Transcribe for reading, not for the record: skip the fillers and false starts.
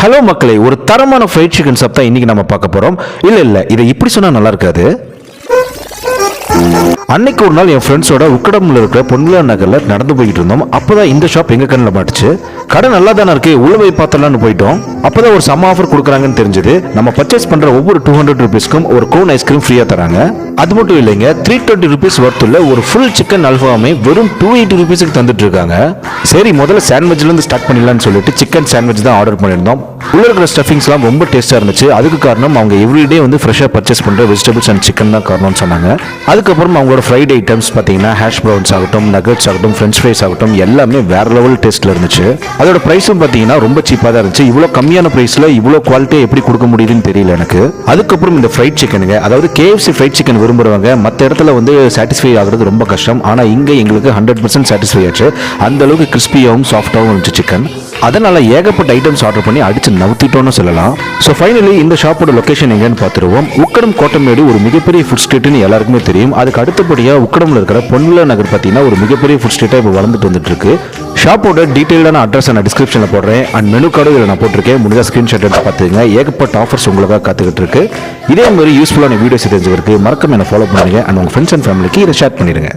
Hello மக்களே, ஒரு தரமான ஃப்ரைட் சிக்கன் ஷாப் தான் இன்னைக்கு நம்ம பார்க்க போறோம். இல்ல இதை இப்படி சொன்னா நல்லா இருக்காது. அன்னைக்கு ஒரு நாள் என் ஃப்ரெண்ட்ஸோட உக்கடம்ல இருக்கிற பொன்விழா நகர்ல நடந்து போயிட்டு இருந்தோம். அப்பதான் இந்த ஷாப் எங்க கண்ணில் மாட்டுச்சு. கடை நல்லா தானே இருக்கு, உள்ள போய் பார்த்தலாம்னு போயிட்டோம். அப்பதான் ஒரு சம்ம ஆஃபர் கொடுக்குறாங்கன்னு தெரிஞ்சது. நம்ம பர்ச்சேஸ் பண்ற ஒவ்வொரு 200 ரூபீஸ்க்கும் ஒரு கோன் ஐஸ்கிரீம் ஃப்ரீயா தராங்க. அது மட்டும் இல்லைங்க, 320 ரூபீஸ் ஒர்த்துள்ள ஒரு ஃபுல் சிக்கன் அல்ஃபாமே வெறும் 280 ரூபீஸ்க்கு தந்துட்டு இருக்காங்க. சரி, முதல்ல சாண்ட்விச்ல இருந்து ஸ்டார்ட் பண்ணிடலாம்னு சொல்லிட்டு சிக்கன் சாண்ட்விச் தான் ஆர்டர் பண்ணியிருந்தோம். உள்ள இருக்கிற ஸ்டஃபிங்ஸ்லாம் ரொம்ப டேஸ்டா இருந்துச்சு. அதுக்கு காரணம் அவங்க எவ்ரிடே வந்து ஃப்ரெஷ்ஷா பர்ச்சேஸ் பண்ற வெஜிடபிள்ஸ் அண்ட் சிக்கன் தான் காரணம்னு சொன்னாங்க. அதுக்கப்புறம் அவங்களோட ஃப்ரைட் ஐட்டம்ஸ் பார்த்தீங்கன்னா ஹேஷ் ப்ரௌன்ஸ் ஆகட்டும், நகட்ஸ் ஆகட்டும், ஃப்ரெஞ்ச் ஃப்ரைஸ் ஆகட்டும், எல்லாமே வேற லெவல் டேஸ்ட்ல இருந்துச்சு. அதோட பிரைஸும் பார்த்தீங்கன்னா ரொம்ப சீப்பாக தான் இருந்துச்சு. இவ்வளோ கம்மியான பிரைஸ்ல இவ்வளோ குவாலிட்டியை எப்படி கொடுக்க முடியுதுன்னு தெரியல எனக்கு. அதுக்கப்புறம் இந்த ஃப்ரைட் சிக்கனுங்க, அதாவது KFC ஃப்ரைட் சிக்கன் விரும்புறவங்க மற்ற இடத்துல வந்து சாட்டிஸ்ஃபை ஆகிறது ரொம்ப கஷ்டம். ஆனால் இங்கே எங்களுக்கு 100% சாட்டிஸ்ஃபை ஆச்சு. அந்த அளவுக்கு கிறிஸ்பியாகவும் சாஃப்டாகவும் இருந்துச்சு சிக்கன். அதனால ஏகப்பட்ட ஐட்டம்ஸ் ஆர்டர் பண்ணி அடிச்சு நவுத்திட்டோம்னு சொல்லலாம். ஸோ ஃபைனலி இந்த ஷாப்போட லொகேஷன் எங்கன்னு பார்த்துருவோம். உக்கடம் கோட்டமேடு ஒரு மிகப்பெரிய ஃபுட் ஸ்ட்ரீட்னு எல்லாருக்குமே தெரியும். அதுக்கு அடுத்தபடியாக உக்கடம்ல இருக்கிற பொன்விழா நகர் பார்த்தீங்கன்னா ஒரு மிகப்பெரிய ஃபுட் ஸ்ட்ரீட்டாக இப்போ வளர்ந்துட்டு வந்துட்டு இருக்கு. ஷாப்போட டீட்டெயிலான அட்ரஸ் நான் டிஸ்கிரிப்ஷனில் போடுறேன். அண்ட் மெனு கார்டு இதில் நான் போட்டிருக்கேன். முடிஞ்ச ஸ்க்ரீன்ஷாட் எடுத்து பார்த்துங்க. ஏகப்பட்ட ஆஃபர்ஸ் உங்களுக்காக காத்துக்கிட்டு இருக்கு. இதே மாதிரி யூஸ்ஃபுல்லான வீடியோஸ் தெரிஞ்சுக்கிறதுக்கு மறக்காம என்ன ஃபாலோ பண்ணுங்க. அண்ட் உங்கள் ஃப்ரெண்ட்ஸ் அண்ட் ஃபேமிலிக்கு இதை ஷேர் பண்ணிடுங்க.